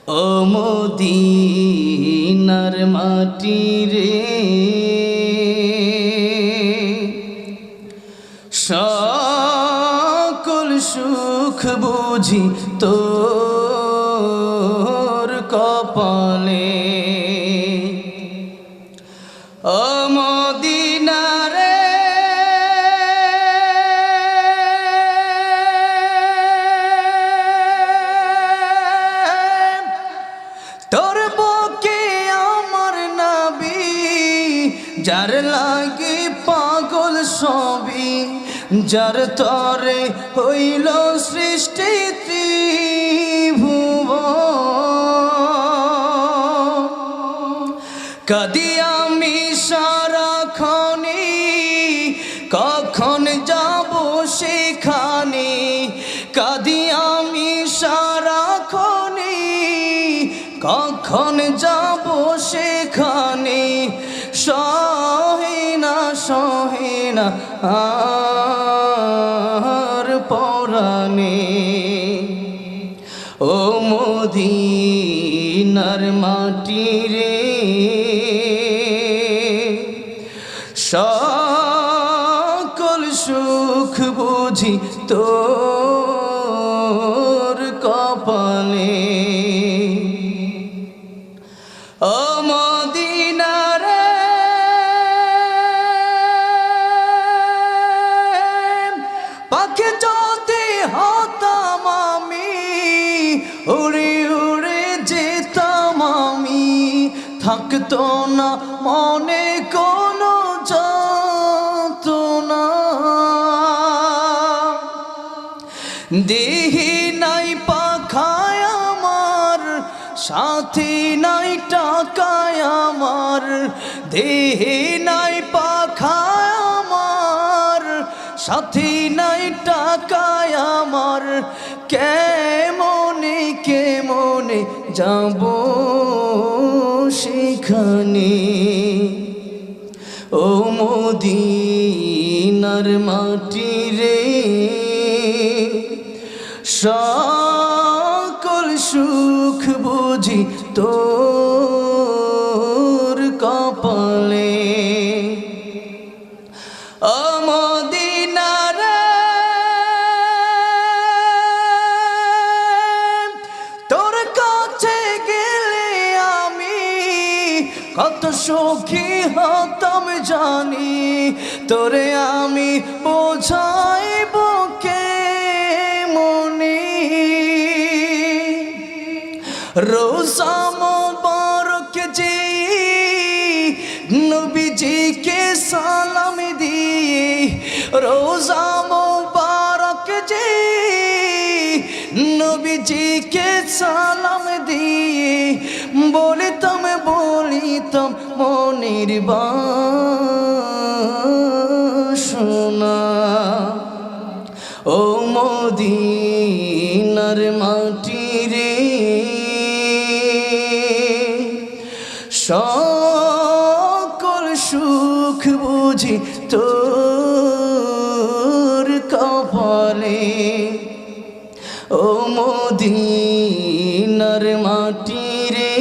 ও মদিনার মাটি রে, সকল সুখ বুঝি তোর কপালে। ও মদিনা রে, তোর বুকে আমার নবী, যার লাগি পাগল সবই, যার তরে হইল সৃষ্টি ত্রিভুবন। কাঁদি আমি সারাক্ষণে, কখন যাব সেখানে। কাঁদি আমি সারাক্ষণে, কখন যাব সেখানে। সহে না আর পরাণে। ও মদিনার মাটি রে, সকল সুখ বুঝি তোর কপালে। ও মদিনা রে, পাখি যদি হতাম আমি, উড়ে উড়ে যেতাম আমি। থাকতো না মনে কোনো যন্ত্রণা। দেহি নাই পাখায় আমার, সাথী নাই টাকায় আমার। দেহি নাই পাখায় আমার, সাথী নাই টাকায় আমার। কেমনে কেমনে যাব সেখানে। ও মদিনার মাটি রে, সকল সুখ বুঝি তোর কপালে। ও মদিনা রে, তোর কাছে গেলে আমি কত সুখী হতাম জানি। তোরে আমি বোঝাইব কেমনে। রোজা মোবারক যে নবীজিকে সালাম দিয়ে, রোজা মোবারক যে নবীজিকে সালাম দিয়ে, বলিতাম মনের বাসনা। ও মদিনার মাটি রে, সকল সুখ বুঝি তোর কপালে। ও মদিনার মাটি রে,